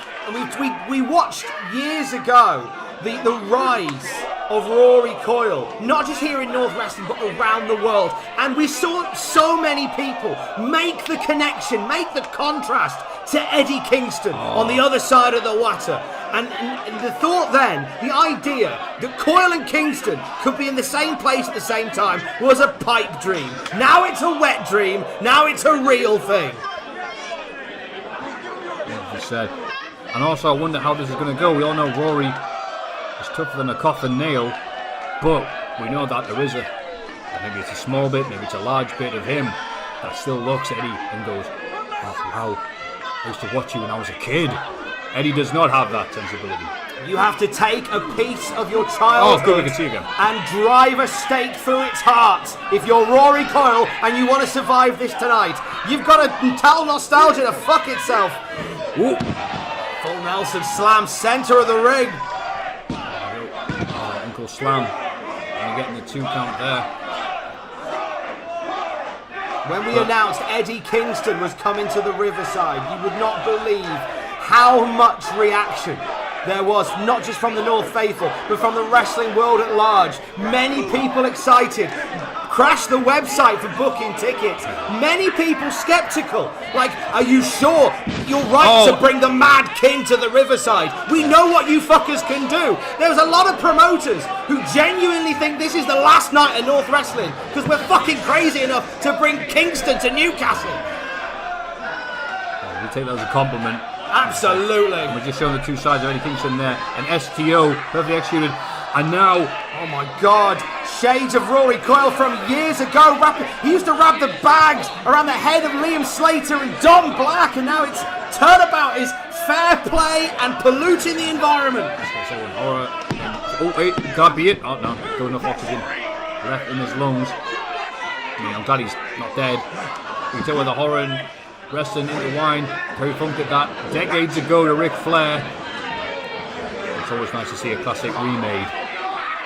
we watched years ago. The rise of Rory Coyle, not just here in North Wrestling, but around the world. And we saw so many people make the connection, make the contrast to Eddie Kingston on the other side of the water. And the thought then, the idea that Coyle and Kingston could be in the same place at the same time was a pipe dream. Now it's a wet dream. Now it's a real thing. As you said. And also, I wonder how this is going to go. We all know Rory is tougher than a coffin nail, but we know that there is maybe it's a small bit, maybe it's a large bit of him that still looks at Eddie and goes, oh, wow, I used to watch you when I was a kid. Eddie does not have that sensibility. You have to take a piece of your childhood we can see again. and drive a stake through its heart. If you're Rory Coyle and you want to survive this tonight, you've got to tell nostalgia to fuck itself. Ooh. Full Nelson slam, centre of the ring. Uncle Slam. And you're getting the 2 count there. When we announced Eddie Kingston was coming to the Riverside, you would not believe how much reaction there was, not just from the North Faithful, but from the wrestling world at large. Many people excited. Crashed the website for booking tickets. Many people skeptical. Like, are you sure you're right to bring the Mad King to the Riverside? We know what you fuckers can do. There's a lot of promoters who genuinely think this is the last night of North Wrestling because we're fucking crazy enough to bring Kingston to Newcastle. We take that as a compliment. Absolutely. We're just showing the 2 sides of Eddie Kingston there. An STO, perfectly executed. And now, oh my God, shades of Rory Coyle from years ago. He used to wrap the bags around the head of Liam Slater and Don Black, and now it's turnabout is fair play and polluting the environment. Oh, wait, can't be it. Oh, no, got enough oxygen left in his lungs. I mean, I'm glad he's not dead. You can tell where the horror and wrestling intertwined. Terry Funk did that decades ago to Ric Flair. It's always nice to see a classic remade.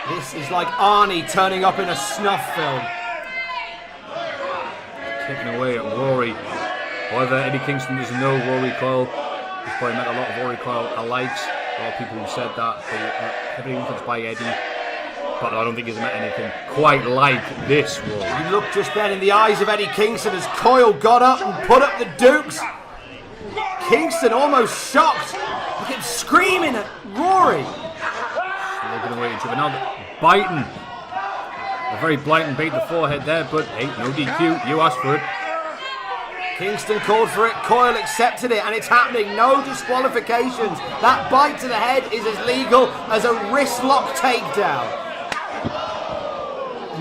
This is like Arnie turning up in a snuff film. Kicking away at Rory. However, Eddie Kingston doesn't know Rory Coyle. He's probably met a lot of Rory Coyle alikes. A lot of people who said that. They are heavily influenced by Eddie. But I don't think he's met anything quite like this Rory. You look just then in the eyes of Eddie Kingston as Coyle got up and put up the Dukes. Kingston almost shocked. Look at him screaming at Rory. Looking away at each other now, biting. A very blatant bait to the forehead there, but hey, no DQ. You asked for it. Kingston called for it, Coyle accepted it, and it's happening. No disqualifications. That bite to the head is as legal as a wrist lock takedown.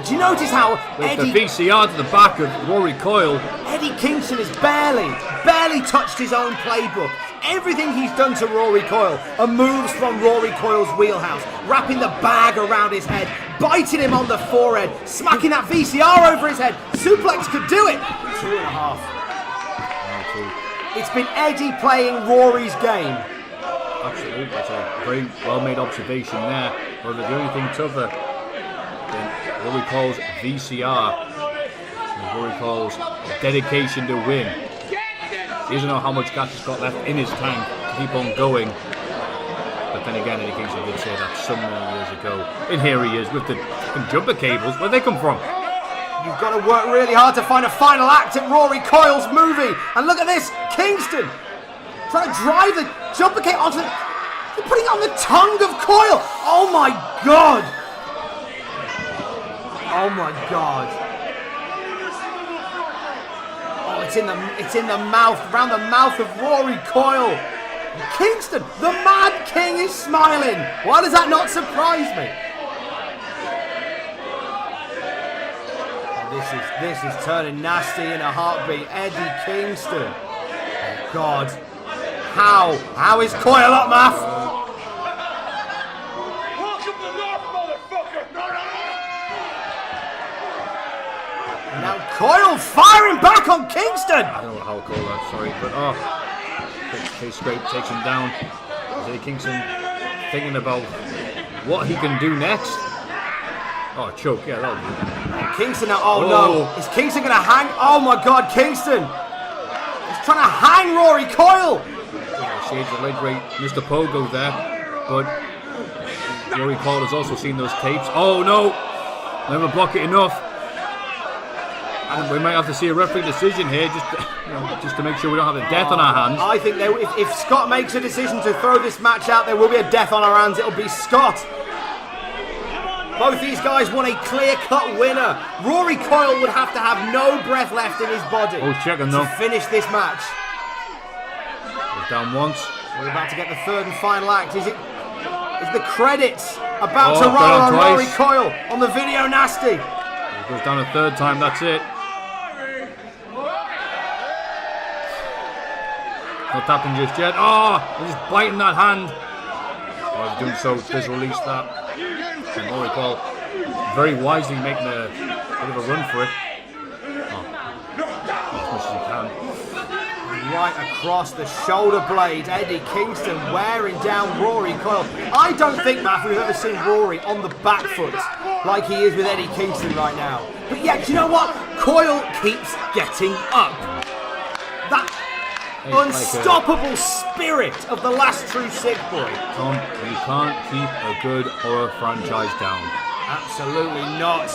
Do you notice how Eddie... the VCR to the back of Rory Coyle. Eddie Kingston has barely touched his own playbook. Everything he's done to Rory Coyle are moves from Rory Coyle's wheelhouse. Wrapping the bag around his head, biting him on the forehead, smacking that VCR over his head. Suplex could do it. 2.5. It's been Eddie playing Rory's game. Absolutely, that's a very well-made observation there. But the only thing tougher than Rory Coyle's VCR is Rory Coyle's dedication to win. He doesn't know how much gas he's got left in his tank to keep on going. But then again, Eddie Kingston did say that some years ago. And here he is with the jumper cables. Where'd they come from? You've got to work really hard to find a final act at Rory Coyle's movie. And look at this, Kingston trying to drive the jumper cable onto they're putting it on the tongue of Coyle. Oh my God. Oh my God. Oh, it's in the mouth, around the mouth of Rory Coyle. Kingston, the Mad King, is smiling. Why does that not surprise me? This is turning nasty in a heartbeat. Eddie Kingston. Oh God. How is Coyle up, Math? Welcome to North, motherfucker! And now Coyle firing back on Kingston. I don't know how to call that, sorry, but Case Scrape takes him down. Eddie Kingston thinking about what he can do next. Oh, choke, yeah, that'll do. Kingston now, oh no. Is Kingston going to hang? Oh my God, Kingston. He's trying to hang Rory Coyle. Shades of late great Mr. Pogo there, but Rory Coyle has also seen those tapes. Oh no, never block it enough. And we might have to see a referee decision here, just to make sure we don't have a death on our hands. I think if Scott makes a decision to throw this match out, there will be a death on our hands. It'll be Scott. Both these guys want a clear-cut winner. Rory Coyle would have to have no breath left in his body to finish this match. He's down once. We're about to get the third and final act. Is the credits about to roll on twice. Rory Coyle on the video nasty? He goes down a third time, that's it. Not tapping just yet. He's just biting that hand. While he's doing so, does release that. And Rory Coyle very wisely making a bit of a run for it. As much as he can. Right across the shoulder blade, Eddie Kingston wearing down Rory Coyle. I don't think, Matt, we've ever seen Rory on the back foot like he is with Eddie Kingston right now. But yeah, do you know what? Coyle keeps getting up. That unstoppable spirit of the last true sick boy. Tom, you can't keep a good horror franchise down. Absolutely not.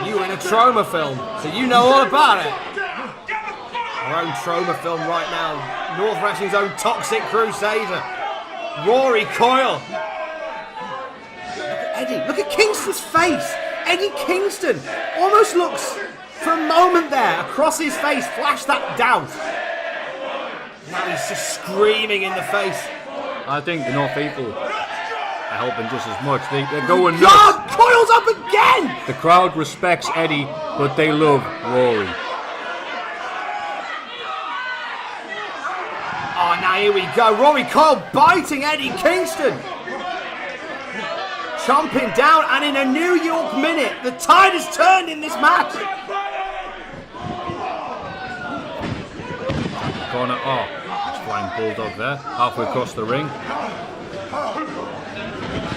You were in a trauma film, so you know all about it. Our own trauma film right now. North Wrestling's own Toxic Crusader. Rory Coyle. Eddie, look at Kingston's face. Eddie Kingston almost looks, for a moment there, across his face, flash that doubt. Now he's just screaming in the face. I think the North Faithful are helping just as much. They're going nuts. God, Coyle's up again! The crowd respects Eddie, but they love Rory. Oh, now here we go. Rory Coyle biting Eddie Kingston. Chomping down, and in a New York minute, the tide has turned in this match. Corner, flying bulldog there, halfway across the ring.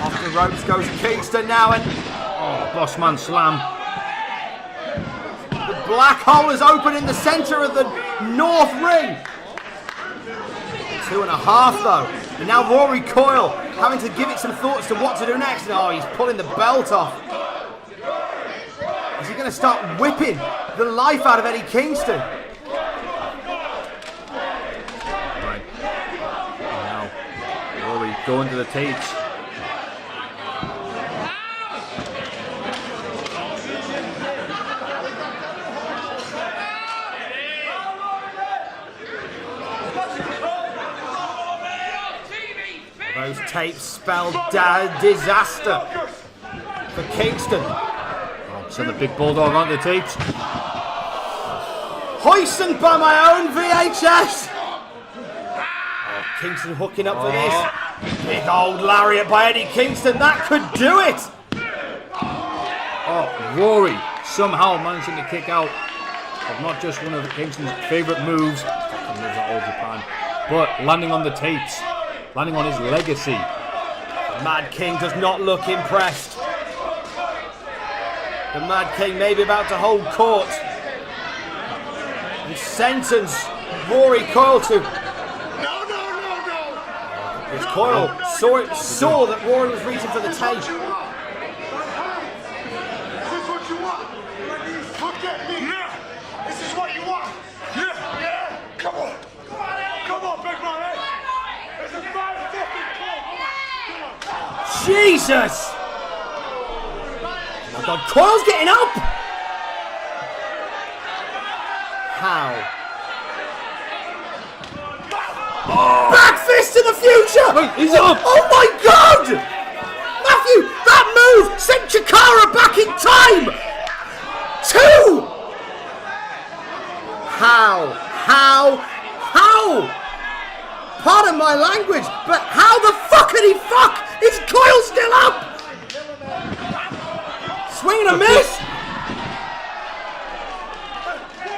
Off the ropes goes Kingston now, and Bossman slam. the black hole is open in the centre of the North ring. 2.5 though, and now Rory Coyle having to give it some thoughts to what to do next. And he's pulling the belt off. Is he going to start whipping the life out of Eddie Kingston? Right. Now, Rory going to the tapes. Those tapes spelled disaster for Kingston. Send the big bulldog onto the tapes. Hoisted by my own VHS. Kingston hooking up for this. Big old lariat by Eddie Kingston. That could do it. Rory somehow managing to kick out of not just one of Kingston's favourite moves, All Japan, but landing on the tapes. Landing on his legacy. The Mad King does not look impressed. The Mad King may be about to hold court and sentence Rory Coyle to... No! As Coyle saw that Rory was reaching for the tape. Is this what you want? Look at me. Yeah. This is what you want. Yeah. Come on. Come on, big man. This is my fucking club. Jesus! Oh my God, Coyle's getting up! How? Back fist to the future! Wait, he's up! Oh my God! Matthew, that move sent Chikara back in time! 2! How? Pardon my language, but how the fuckity fuck is Coyle still up? Swing and a miss!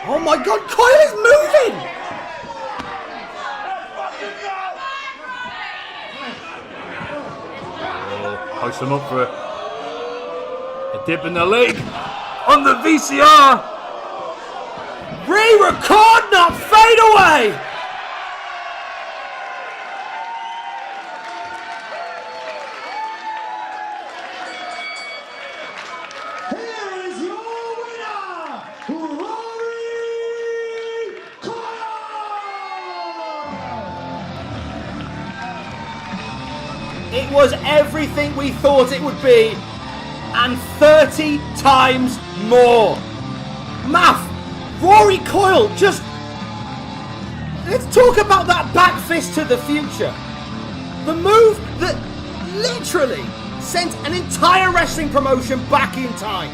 Oh my God, Coyle is moving! Hoist him up for a dip in the leg on the VCR. Re-record, not fade away! Here is your winner, Rory Coyle! It was everything we thought it would be, and 30 times more. Math, Rory Coyle just... Let's talk about that back fist to the future. The move that literally sent an entire wrestling promotion back in time.